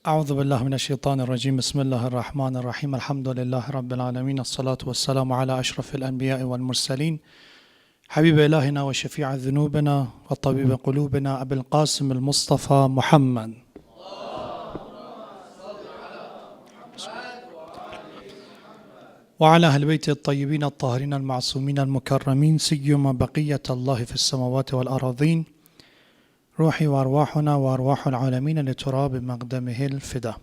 أعوذ بالله من الشيطان الرجيم بسم الله الرحمن الرحيم الحمد لله رب العالمين الصلاة والسلام على أشرف الأنبياء والمرسلين حبيب إلهنا وشفيع ذنوبنا وطبيب قلوبنا أبي القاسم المصطفى محمد وعلى أهل بيت الطيبين الطاهرين المعصومين المكرمين سيما بقية الله في السماوات والأراضين روحي وأرواحنا وأرواح العالمين لتراب مقدمه الفدا.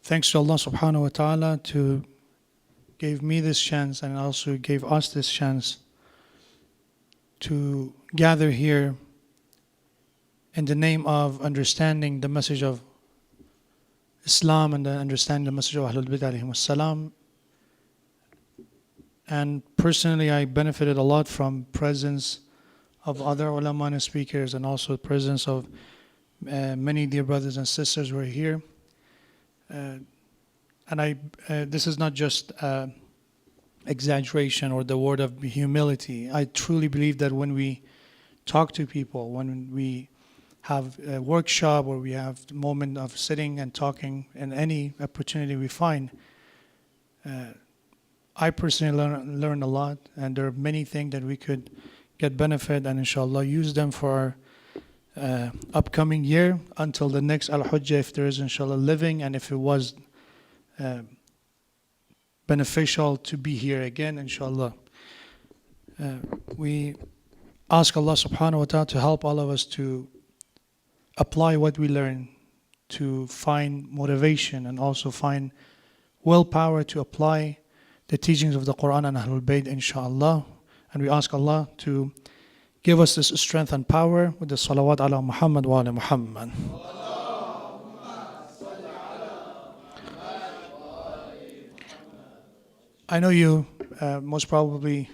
Thanks to Allah subhanahu wa ta'ala to give me this chance and also gave us this chance to gather here in the name of understanding the message of Islam and understanding the message of Ahlul Bid'ah alayhim salam. And personally I benefited a lot from presence of other ulama and speakers, and also the presence of many dear brothers and sisters who are here. And this is not just exaggeration or the word of humility. I truly believe that when we talk to people, when we have a workshop or we have a moment of sitting and talking in any opportunity we find, I personally learn a lot, and there are many things that we could get benefit and inshallah use them for our upcoming year until the next Al-Hujjah, if there is inshallah living, and if it was beneficial to be here again inshallah. We ask Allah subhanahu wa ta'ala to help all of us to apply what we learn, to find motivation and also find willpower to apply the teachings of the Quran and Ahlul Bayt inshallah. And we ask Allah to give us this strength and power with the salawat ala Muhammad wa ala Muhammad. I know you most probably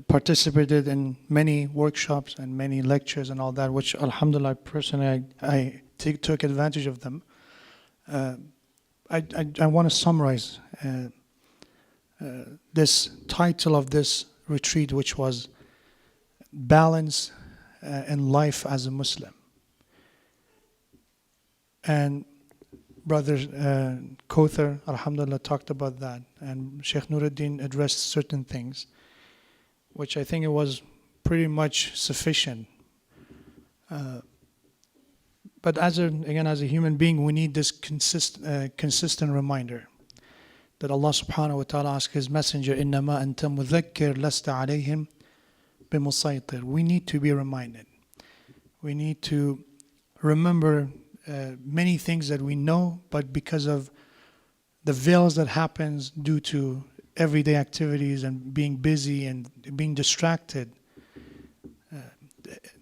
participated in many workshops and many lectures and all that, which alhamdulillah personally I took advantage of them. I want to summarize this title of this retreat, which was balance in life as a Muslim. And Brother Khair, alhamdulillah, talked about that, and Sheikh Nuruddin addressed certain things, which I think it was pretty much sufficient. But as a human being, we need this consistent reminder that Allah subhanahu wa ta'ala asked His Messenger, إِنَّمَا أَنْتَ مُذَكِّرْ لَسْتَ عَلَيْهِمْ بِمُسَيْطِرٍ. We need to be reminded. We need to remember many things that we know, but because of the veils that happens due to everyday activities and being busy and being distracted,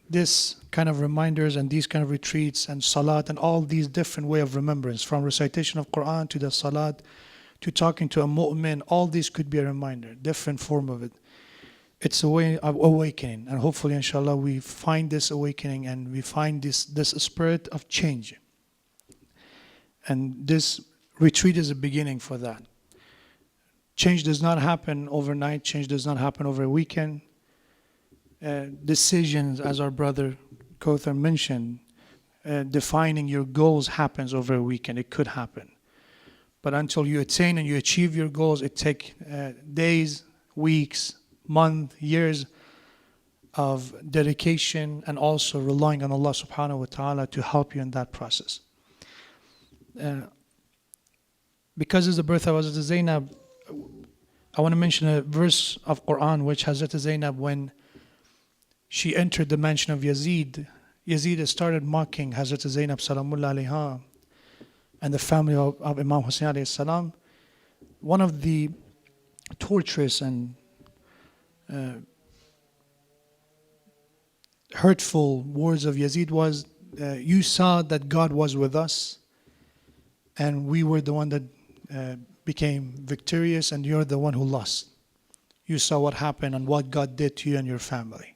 this kind of reminders and these kind of retreats and salat and all these different way of remembrance, from recitation of Quran to the salat, to talking to a mu'min, all these could be a reminder, different form of it. It's a way of awakening, and hopefully inshallah we find this awakening and we find this spirit of change. And this retreat is a beginning for that. Change does not happen overnight, change does not happen over a weekend. Decisions, as our brother Khair mentioned, defining your goals happens over a weekend. It could happen. But until you attain and you achieve your goals, it takes days, weeks, months, years of dedication, and also relying on Allah subhanahu wa ta'ala to help you in that process. Because it's the birth of Hazrat Zainab, I want to mention a verse of Quran which Hazrat Zainab, when she entered the mansion of Yazid started mocking Hazrat Zainab salamullah alayha and the family of Imam Hussein alayhi salam. One of the torturous and hurtful words of Yazid was, you saw that God was with us and we were the one that became victorious and you're the one who lost. You saw what happened and what God did to you and your family.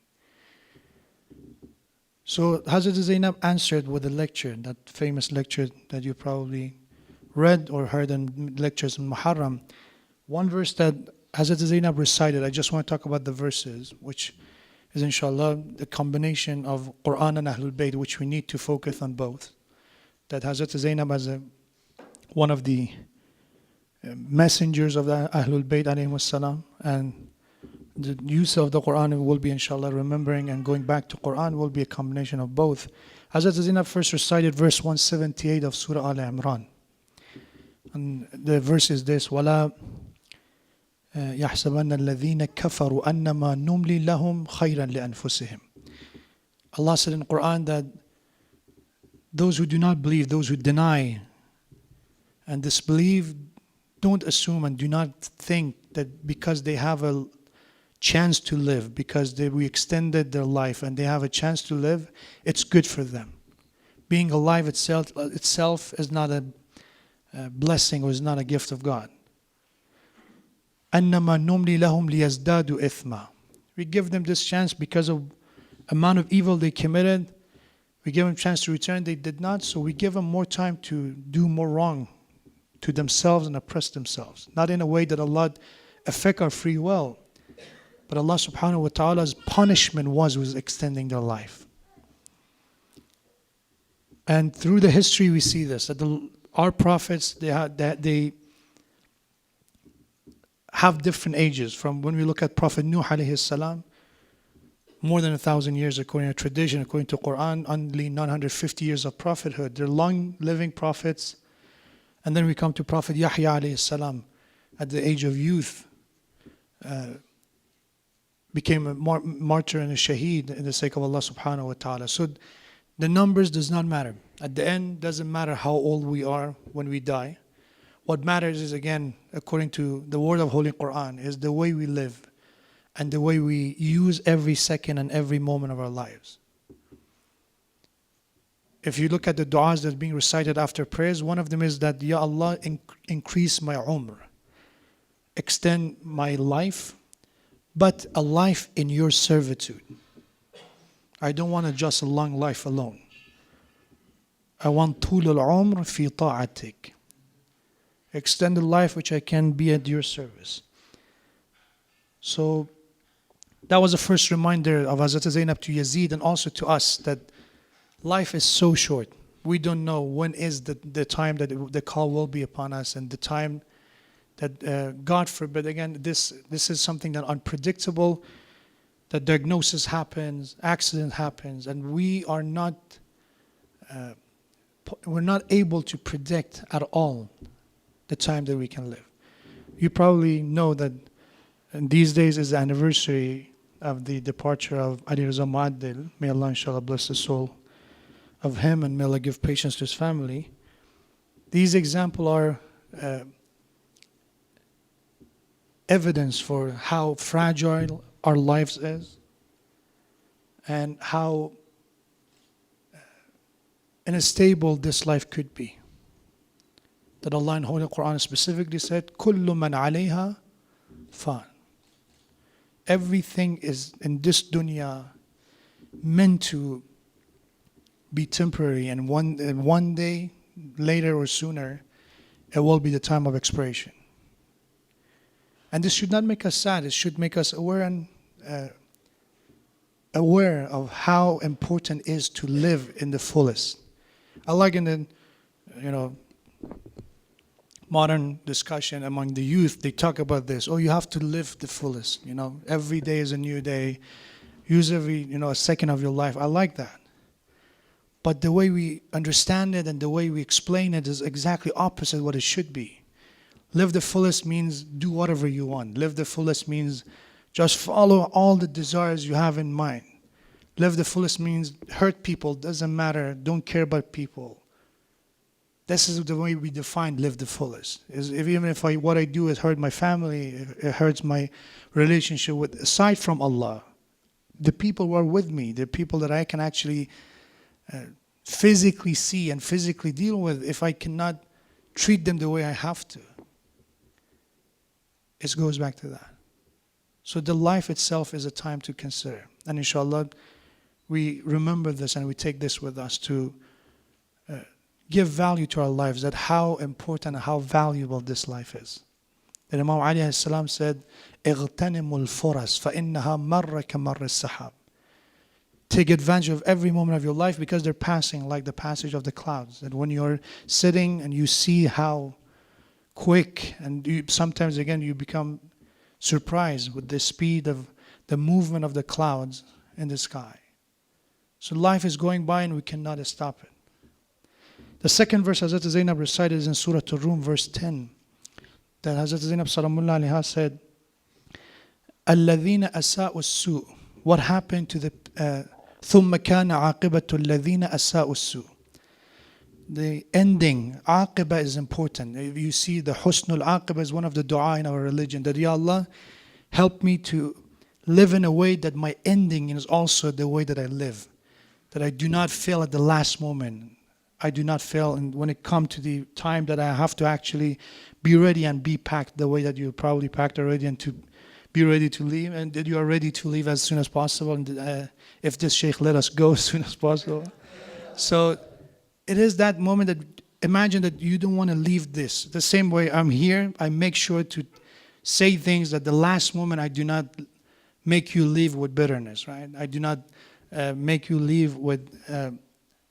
So Hazrat Zainab answered with a lecture, that famous lecture that you probably read or heard in lectures in Muharram. One verse that Hazrat Zainab recited, I just want to talk about the verses, which is inshallah the combination of Quran and Ahlul Bayt, which we need to focus on both. That Hazrat Zainab as one of the messengers of the Ahlul Bayt alayhi salam, and the use of the Quran will be inshallah remembering and going back to Quran will be a combination of both. Hazrat Zainab first recited verse 178 of Surah Al-Imran. And the verse is this: وَلَا يَحْسَبَنَّ الَّذِينَ كَفَرُوا أَنَّمَا نُمْلِي لَهُمْ خَيْرًا لِأَنفُسِهِمْ. Allah said in the Quran that those who do not believe, those who deny and disbelieve, don't assume and do not think that because they have a chance to live, because we extended their life and they have a chance to live, it's good for them. Being alive itself is not a blessing or is not a gift of God. أَنَّمَا نُمْلِي لَهُمْ لِيَزْدَادُوا إِثْمًا. We give them this chance because of amount of evil they committed. We give them a chance to return, they did not, so we give them more time to do more wrong to themselves and oppress themselves. Not in a way that Allah affect our free will, but Allah subhanahu wa ta'ala's punishment was extending their life. And through the history we see this, that our prophets, they have different ages. From when we look at Prophet Nuh alayhi salam, more than 1,000 years according to tradition, according to Quran, only 950 years of prophethood. They're long living prophets. And then we come to Prophet Yahya alayhi salam at the age of youth, became a martyr and a shaheed in the sake of Allah subhanahu wa ta'ala. So the numbers does not matter. At the end, doesn't matter how old we are when we die. What matters is, again, according to the word of Holy Quran, is the way we live and the way we use every second and every moment of our lives. If you look at the du'as that are being recited after prayers, one of them is that, Ya Allah, increase my umr, extend my life, but a life in your servitude. I don't want just a long life alone. I want طول العمر في طاعتك. Extend the life which I can be at your service. So that was the first reminder of Hazrat Zainab to Yazid and also to us that life is so short. We don't know when is the time that the call will be upon us, and the time that God forbid, again, this is something that unpredictable, that diagnosis happens, accident happens, and we're not able to predict at all the time that we can live. You probably know that these days is the anniversary of the departure of Ali Raza Mu'addil. May Allah inshallah bless the soul of him, and may Allah give patience to his family. These examples are evidence for how fragile our lives is and how unstable this life could be. That Allah in Holy Quran specifically said, كُلُّ مَنْ عَلَيْهَا فَانٍ. Everything is in this dunya meant to be temporary, and one day, later or sooner, it will be the time of expiration. And this should not make us sad. It should make us aware of how important it is to live in the fullest. I like in the modern discussion among the youth, they talk about this. Oh, you have to live the fullest. Every day is a new day. Use every a second of your life. I like that. But the way we understand it and the way we explain it is exactly opposite what it should be. Live the fullest means do whatever you want. Live the fullest means just follow all the desires you have in mind. Live the fullest means hurt people, doesn't matter, don't care about people. This is the way we define live the fullest. Even if what I do is hurt my family, it hurts my relationship with, aside from Allah, the people who are with me, the people that I can actually physically see and physically deal with, if I cannot treat them the way I have to, it goes back to that. So the life itself is a time to consider. And inshallah, we remember this and we take this with us to give value to our lives, that how important and how valuable this life is. That Imam Ali alayhi salam said, اغتنموا الفرص فإنها مر كمر السحاب. take advantage of every moment of your life because they're passing like the passage of the clouds. That when you're sitting and you see how quick, and sometimes again you become surprised with the speed of the movement of the clouds in the sky. So life is going by and we cannot stop it. The second verse Hazrat Zainab recited is in Surah Ar-Rum, verse 10. That Hazrat Zainab Salamullah Alaiha said, الَّذِينَ أَسَاءُوا السُّوء. What happened to the ثُمَّ كَانَ عَاقِبَةُ الَّذِينَ أَسَاءُوا السُّوء. The ending, aqiba is important. If you see the husnul aqiba is one of the dua in our religion. That, Ya Allah, help me to live in a way that my ending is also the way that I live. That I do not fail at the last moment. I do not fail when it comes to the time that I have to actually be ready and be packed the way that you probably packed already, and to be ready to leave, and that you are ready to leave as soon as possible. And if this Sheikh let us go as soon as possible. So it is that moment that imagine that you don't want to leave this. The same way I'm here, I make sure to say things that the last moment I do not make you leave with bitterness, right? I do not make you leave with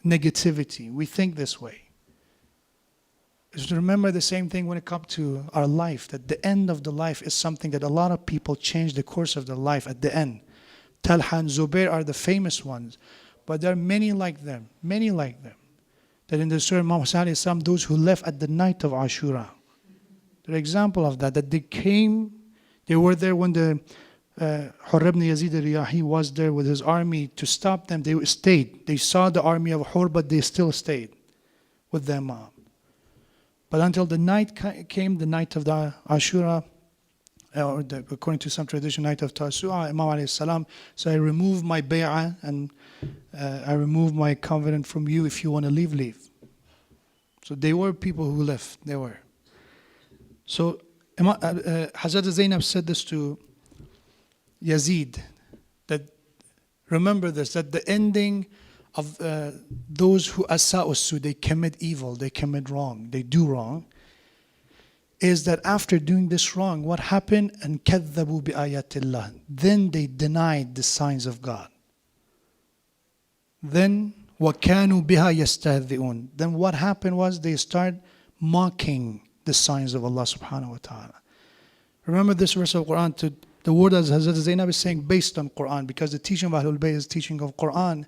negativity. We think this way. Is to remember the same thing when it comes to our life, that the end of the life is something that a lot of people change the course of their life at the end. Talha and Zubair are the famous ones, but there are many like them, that in the Surah Muhammad, those who left at the night of Ashura. The example of that they were there when the Hurr ibn Yazid al-Riyahi was there with his army to stop them. They stayed. They saw the army of Hurr, but they still stayed with their mom. But until the night came, the night of the Ashura, or according to some tradition, night of Tasu'a, Imam alayhi salam, so I removed my bay'ah and I removed my covenant from you. If you want to leave, leave. So they were people who left. They were. So Hazrat Zainab said this to Yazid, that remember this, that the ending of those who asa'usu, they commit evil, they commit wrong, they do wrong, is that after doing this wrong, what happened? And كَذَّبُوا بِآيَاتِ اللَّهِ. Then they denied the signs of God. Then وَكَانُوا بِهَا يَسْتَهْزِئُونَ. Then what happened was they start mocking the signs of Allah subhanahu wa ta'ala. Remember this verse of Quran, the word as Hazrat Zainab is saying based on Quran, because the teaching of Ahlul Bayt is teaching of Quran,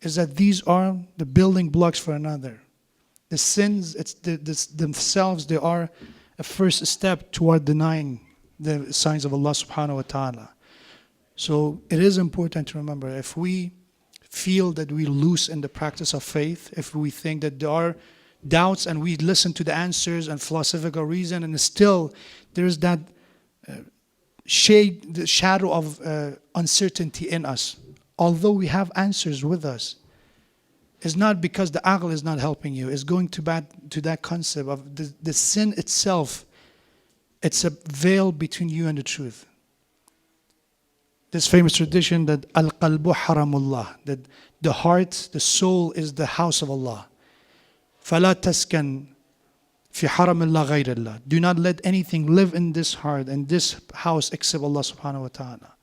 is that these are the building blocks for another. The sins, themselves, they are a first step toward denying the signs of Allah subhanahu wa ta'ala. So it is important to remember, if we feel that we lose in the practice of faith, if we think that there are doubts and we listen to the answers and philosophical reason, and still there's that the shadow of uncertainty in us, although we have answers with us, it's not because the aql is not helping you. It's going to that concept of the sin itself. It's a veil between you and the truth. This famous tradition that al-qalbu haramullah, that the heart, the soul is the house of Allah. فَلَا تَسْكَنْ فِي حَرَمِ اللَّهِ غَيْرِ اللَّهِ. Do not let anything live in this heart and this house except Allah subhanahu wa ta'ala.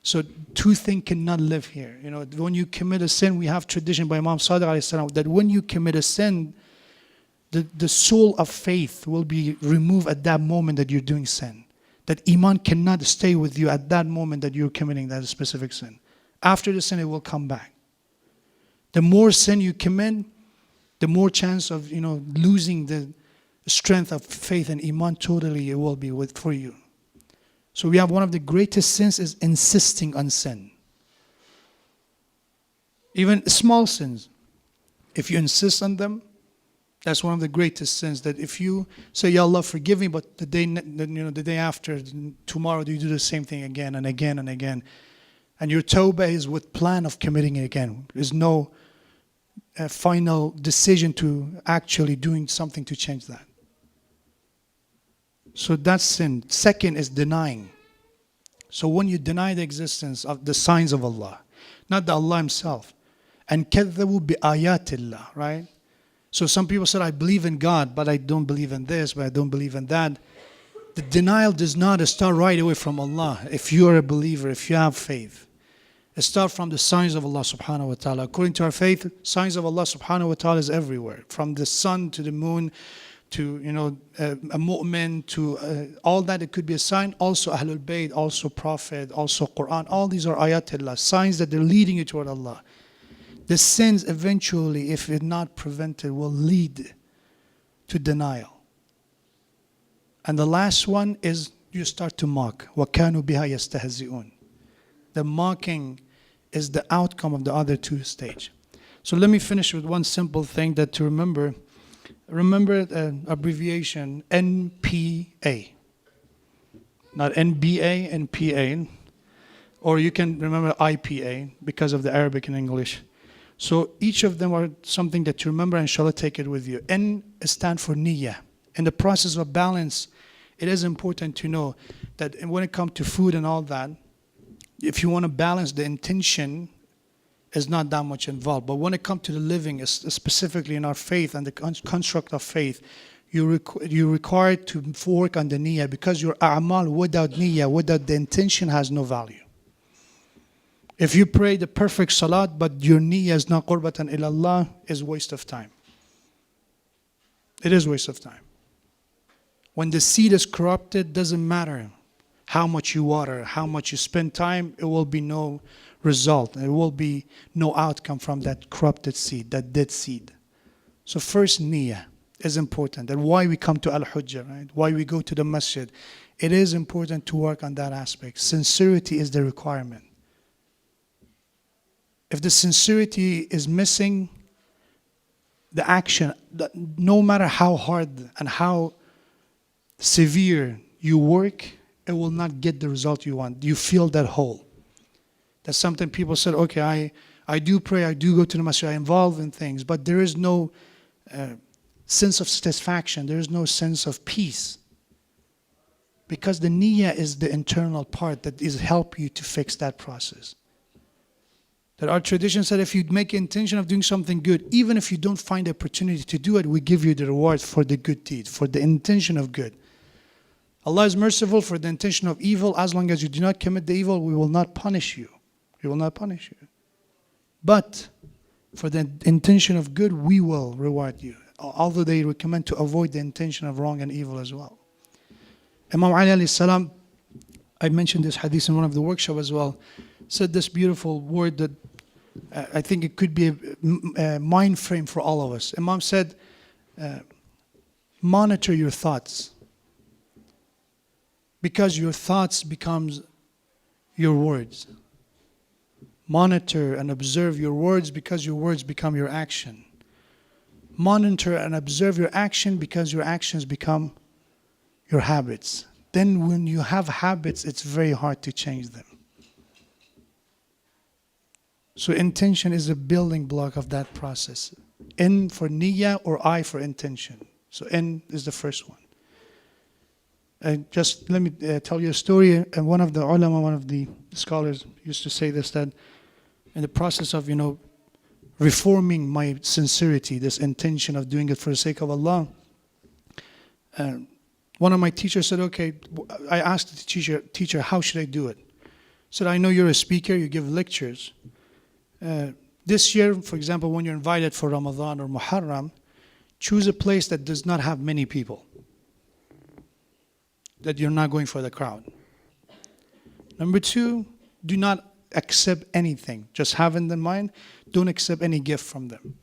So two things cannot live here. You know, when you commit a sin, we have tradition by Imam Sadiq alayhi salam that when you commit a sin, the soul of faith will be removed at that moment that you're doing sin. That iman cannot stay with you at that moment that you're committing that specific sin. After the sin, it will come back. The more sin you commit, the more chance of losing the strength of faith and iman totally it will be for you. So we have one of the greatest sins is insisting on sin. Even small sins, if you insist on them, that's one of the greatest sins. That if you say, Ya Allah, forgive me, but the day after, tomorrow, you do the same thing again and again and again, and your tawbah is with plan of committing it again. There's no final decision to actually doing something to change that. So that's sin. Second is denying. So when you deny the existence of the signs of Allah, not the Allah Himself, and كَذَّبُوا بِآيَاتِ اللَّهِ, right? So some people said, I believe in God, but I don't believe in this, but I don't believe in that. The denial does not start right away from Allah. If you are a believer, if you have faith, Start from the signs of Allah subhanahu wa ta'ala. According to our faith, signs of Allah subhanahu wa ta'ala is everywhere. From the sun to the moon to, a mu'min to all that, it could be a sign. Also Ahlul Bayt, also Prophet, also Quran. All these are ayatullah, signs that they're leading you toward Allah. The sins eventually, if it's not prevented, will lead to denial. And the last one is you start to mock. وَكَانُوا بِهَا يَسْتَهْزِئُونَ. The mocking is the outcome of the other two stages. So let me finish with one simple thing that to remember. Remember the abbreviation NPA. Not NBA, NPA. Or you can remember IPA because of the Arabic and English. So each of them are something that you remember, and inshallah take it with you. N stands for Niyyah. In the process of balance, it is important to know that when it comes to food and all that, if you want to balance, the intention is not that much involved. But when it comes to the living, specifically in our faith and the construct of faith, you're required to work on the niyyah, because your a'mal without niyyah, without the intention, has no value. If you pray the perfect salat, but your niyyah is not qurbatan ilallah, is waste of time. It is waste of time. When the seed is corrupted, doesn't matter how much you water, how much you spend time, it will be no result. There will be no outcome from that corrupted seed, that dead seed. So first, niyyah is important. And why we come to Al-Hujjah, right? Why we go to the masjid. It is important to work on that aspect. Sincerity is the requirement. If the sincerity is missing, the action, no matter how hard and how severe you work, it will not get the result you want. You feel that hole. That's something people said, okay, I do pray, I do go to the masjid, I'm involved in things, but there is no sense of satisfaction, there is no sense of peace. Because the niyyah is the internal part that is help you to fix that process. That our tradition said, if you make intention of doing something good, even if you don't find the opportunity to do it, we give you the reward for the good deed, for the intention of good. Allah is merciful for the intention of evil. As long as you do not commit the evil, we will not punish you. We will not punish you. But for the intention of good, we will reward you. Although they recommend to avoid the intention of wrong and evil as well. Imam Ali alayhi salam, I mentioned this hadith in one of the workshops as well, said this beautiful word that I think it could be a mind frame for all of us. Imam said, monitor your thoughts. Because your thoughts becomes your words. Monitor and observe your words, because your words become your action. Monitor and observe your action, because your actions become your habits. Then when you have habits, it's very hard to change them. So intention is a building block of that process. N for niyyah or I for intention. So N is the first one. Just let me tell you a story. And one of the ulama, one of the scholars used to say this, that in the process of, reforming my sincerity, this intention of doing it for the sake of Allah, one of my teachers said, okay, I asked the teacher, how should I do it? Said, I know you're a speaker, you give lectures. This year, for example, when you're invited for Ramadan or Muharram, choose a place that does not have many people, that you're not going for the crowd. Number two, do not accept anything. Just have in mind, don't accept any gift from them.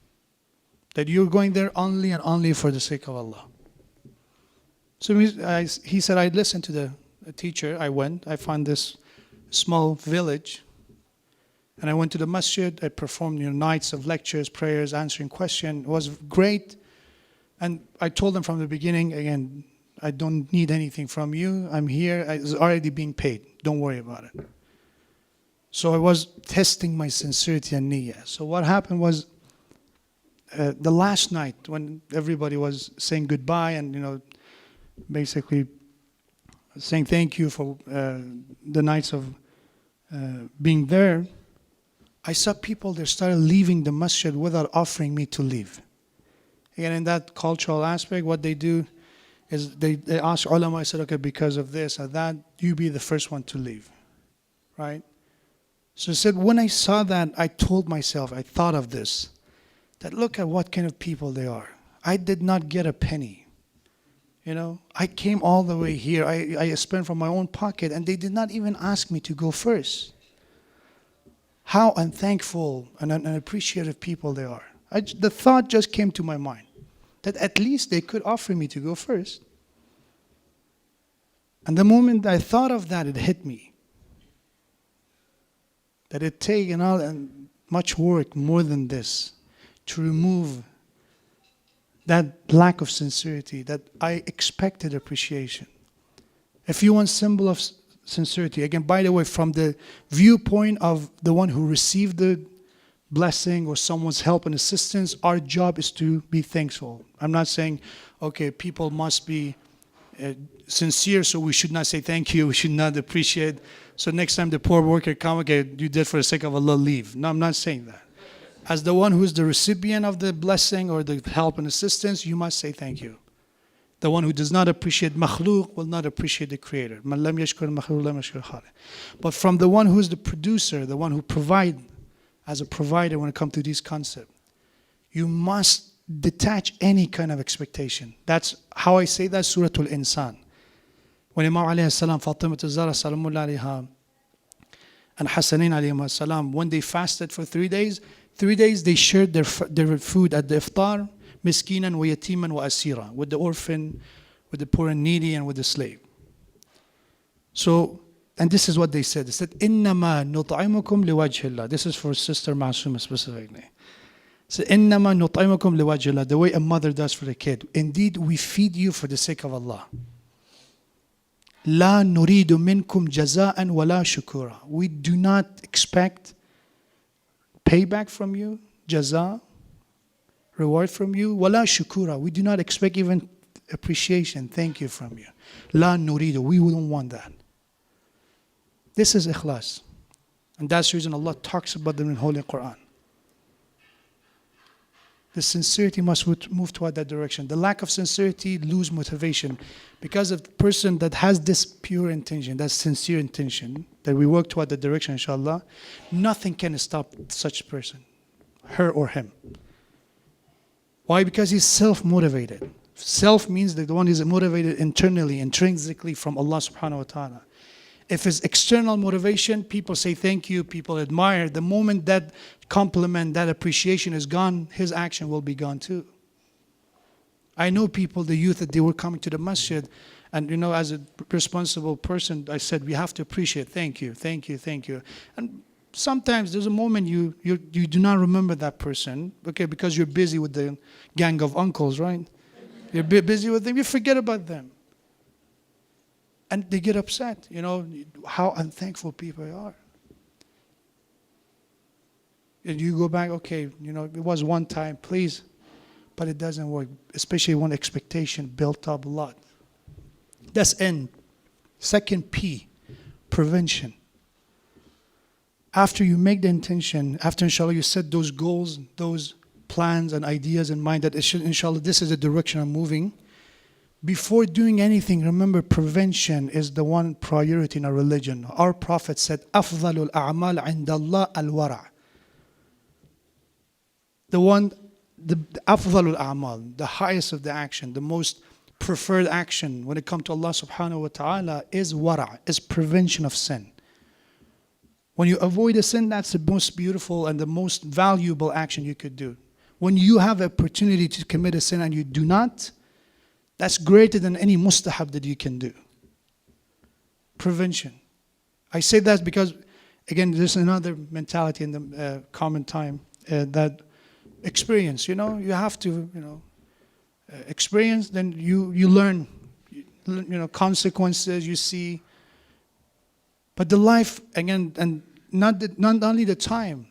That you're going there only and only for the sake of Allah. So he said, I listened to the teacher. I went. I found this small village. And I went to the masjid. I performed nights of lectures, prayers, answering questions. It was great. And I told them from the beginning, again, I don't need anything from you. I'm here. It's already being paid. Don't worry about it. So I was testing my sincerity and niyyah. So what happened was, the last night when everybody was saying goodbye and, basically saying thank you for the nights of being there, I saw people, they started leaving the masjid without offering me to leave. Again, in that cultural aspect, what they do is they ask ulama, I said, okay, because of this or that, you be the first one to leave, right? So I said, when I saw that, I told myself, I thought of this, that look at what kind of people they are. I did not get a penny. I came all the way here. I spent from my own pocket, and they did not even ask me to go first. How unthankful and unappreciative people they are. The thought just came to my mind that at least they could offer me to go first. And the moment I thought of that, it hit me. That it taken all and much work more than this to remove that lack of sincerity, that I expected appreciation. If you want symbol of sincerity, again, by the way, from the viewpoint of the one who received the blessing or someone's help and assistance, our job is to be thankful. I'm not saying, okay, people must be sincere, so we should not say thank you, we should not appreciate. So next time the poor worker comes, okay, you did for the sake of Allah, leave. No, I'm not saying that. As the one who is the recipient of the blessing or the help and assistance, you must say thank you. The one who does not appreciate makhluk will not appreciate the creator. Man lam yashkur makhluk lam yashkur khaliq. But from the one who is the producer, the one who provides, as a provider when it comes to these concepts, you must detach any kind of expectation. That's how I say that, Surah Al-Insan. When Imam alayhi salam, Fatima al-Zahra salamullah alayha, and Hassanin alayhi salam, when they fasted for 3 days, 3 days they shared their food at the iftar, miskinan wa yatiman wa asira, with the orphan, with the poor and needy, and with the slave. So, and this is what they said. They said, إِنَّمَا نُطْعِمُكُمْ لِوَجْهِ اللَّهِ. This is for Sister Masuma specifically. So, إِنَّمَا نُطْعِمُكُمْ لِوَجْهِ اللَّهِ. The way a mother does for the kid. Indeed, we feed you for the sake of Allah. لَا نُرِيدُ مِنْكُمْ جَزَاءً وَلَا شُكُورًا. We do not expect payback from you, jaza, reward from you, وَلَا شُكُورًا. We do not expect even appreciation, thank you from you. لَا نُرِيدُ. We wouldn't want that. This is ikhlas. And that's the reason Allah talks about them in Holy Quran. The sincerity must move toward that direction. The lack of sincerity lose motivation. Because of the person that has this pure intention, that sincere intention, that we work toward that direction, inshallah, nothing can stop such person, her or him. Why? Because he's self-motivated. Self means that the one is motivated internally, intrinsically from Allah subhanahu wa ta'ala. If it's external motivation, people say thank you, people admire. The moment that compliment, that appreciation is gone, his action will be gone too. I know people, the youth, that they were coming to the masjid, and as a responsible person, I said, we have to appreciate, thank you, thank you, thank you. And sometimes there's a moment you do not remember that person, okay, because you're busy with the gang of uncles, right? You're busy with them, you forget about them. And they get upset, how unthankful people are. And you go back, okay, it was one time, please, but it doesn't work, especially when expectation built up a lot. That's N. Second P, prevention. After you make the intention, after inshallah you set those goals, those plans and ideas in mind that inshallah this is the direction I'm moving. Before doing anything, remember prevention is the one priority in our religion. Our Prophet said, أَفْضَلُ الْأَعْمَالِ عِنْدَ اللَّهِ الْوَرَعِ. The أَفْضَلُ الْأَعْمَالِ, the highest of the action, the most preferred action when it comes to Allah subhanahu wa ta'ala is wara', is prevention of sin. When you avoid a sin, that's the most beautiful and the most valuable action you could do. When you have the opportunity to commit a sin and you do not, that's greater than any mustahab that you can do. Prevention. I say that because, again, there's another mentality in the common time that experience, you have to, experience, then you learn, consequences you see. But the life, again, and not only the time,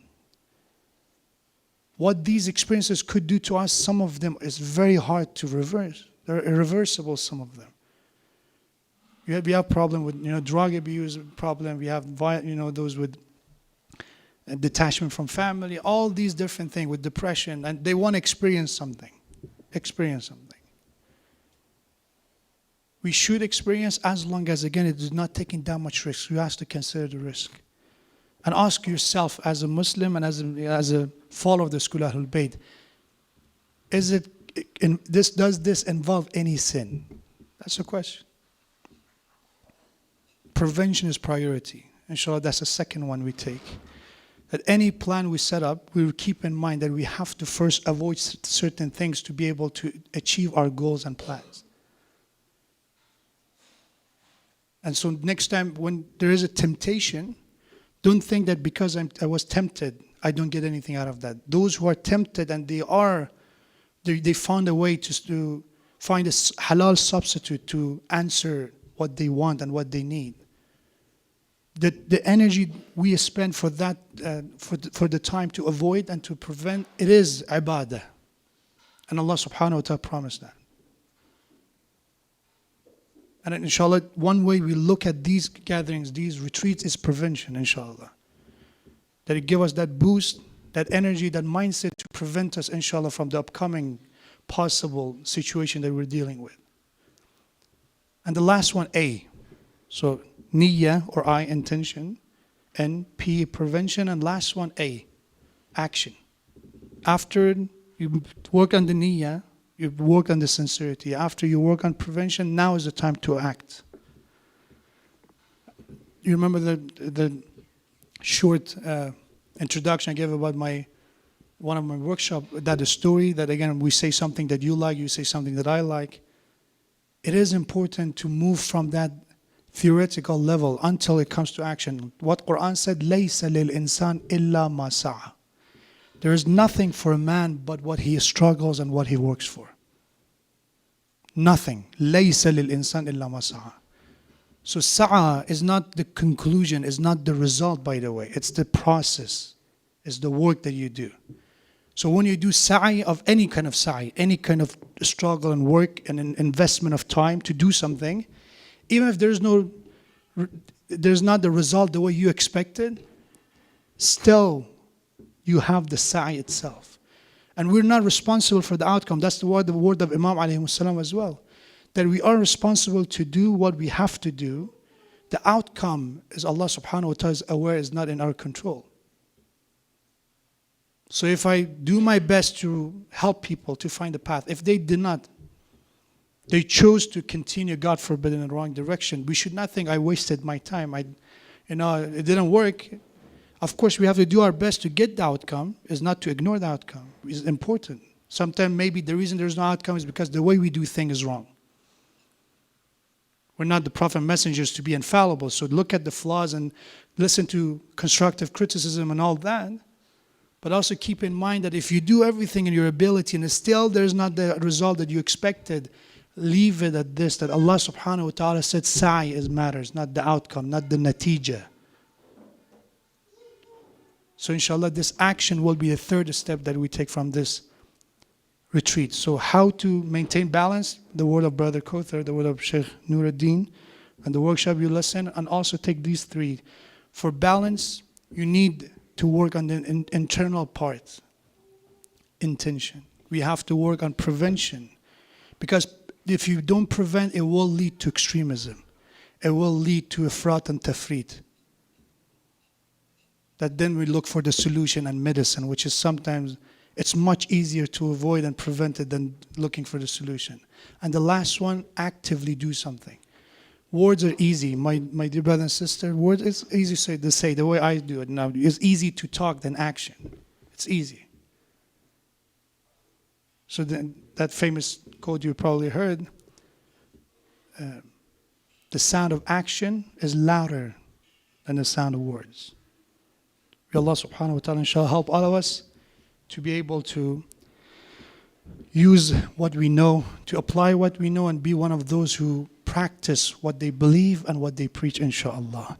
what these experiences could do to us, some of them is very hard to reverse. They're irreversible, some of them. We have problem with drug abuse problem. We have those with detachment from family. All these different things with depression, and they want to experience something. We should experience as long as again it is not taking that much risk. You have to consider the risk. And ask yourself as a Muslim and as a follower of the school Ahlul Bayt, does this involve any sin? That's the question. Prevention is priority. Inshallah, that's the second one we take. That any plan we set up, we will keep in mind that we have to first avoid certain things to be able to achieve our goals and plans. And so next time when there is a temptation, don't think that because I was tempted, I don't get anything out of that. Those who are tempted and they found a way to find a halal substitute to answer what they want and what they need. The energy we spend for that, for the time to avoid and to prevent, it is ibadah. And Allah subhanahu wa ta'ala promised that. And inshallah, one way we look at these gatherings, these retreats, is prevention, inshallah. That it give us that boost, that energy, that mindset to prevent us, inshallah, from the upcoming possible situation that we're dealing with. And the last one, A. So, Niyyah, or I, intention. N, P, prevention. And last one, A, action. After you work on the Niyyah, you work on the sincerity. After you work on prevention, now is the time to act. You remember the short introduction I gave about one of my workshops, that the story that, again, we say something that you like, you say something that I like. It is important to move from that theoretical level until it comes to action. What Quran said, لَيْسَ لِلْإِنسَانِ إِلَّا مَا سَعَى. There is nothing for a man but what he struggles and what he works for. Nothing. لَيْسَ لِلْإِنسَانِ إِلَّا مَا سَعَى. So sa'a is not the conclusion, is not the result, by the way. It's the process. It's the work that you do. So when you do sa'i of any kind of sa'i, any kind of struggle and work and an investment of time to do something, even if there's not the result the way you expected, still you have the sa'i itself. And we're not responsible for the outcome. That's the word of Imam alayhi salam as well. That we are responsible to do what we have to do. The outcome, as Allah subhanahu wa ta'ala is aware, is not in our control. So if I do my best to help people to find the path, if they did not, they chose to continue, God forbid, in the wrong direction, we should not think I wasted my time. It didn't work. Of course, we have to do our best to get the outcome, is not to ignore the outcome. It's important. Sometimes maybe the reason there's no outcome is because the way we do things is wrong. We're not the prophet messengers to be infallible, so look at the flaws and listen to constructive criticism and all that. But also keep in mind that if you do everything in your ability and still there's not the result that you expected, leave it at this, that Allah subhanahu wa ta'ala said sa'i is matters, not the outcome, not the natija. So inshallah, this action will be the third step that we take from this retreat. So how to maintain balance, the word of Brother Khair, the word of Sheikh Nuruddin, and the workshop you listen, and also take these three. For balance, you need to work on the internal part, intention. We have to work on prevention, because if you don't prevent, it will lead to extremism. It will lead to ifrat and tafrit. That then we look for the solution and medicine, which is sometimes, it's much easier to avoid and prevent it than looking for the solution. And the last one, actively do something. Words are easy, my dear brother and sister. Words is easy to say, the way I do it now. It's easy to talk than action. It's easy. So then, that famous quote you probably heard, the sound of action is louder than the sound of words. May Allah subhanahu wa ta'ala inshallah help all of us to be able to use what we know, to apply what we know, and be one of those who practice what they believe and what they preach, inshallah.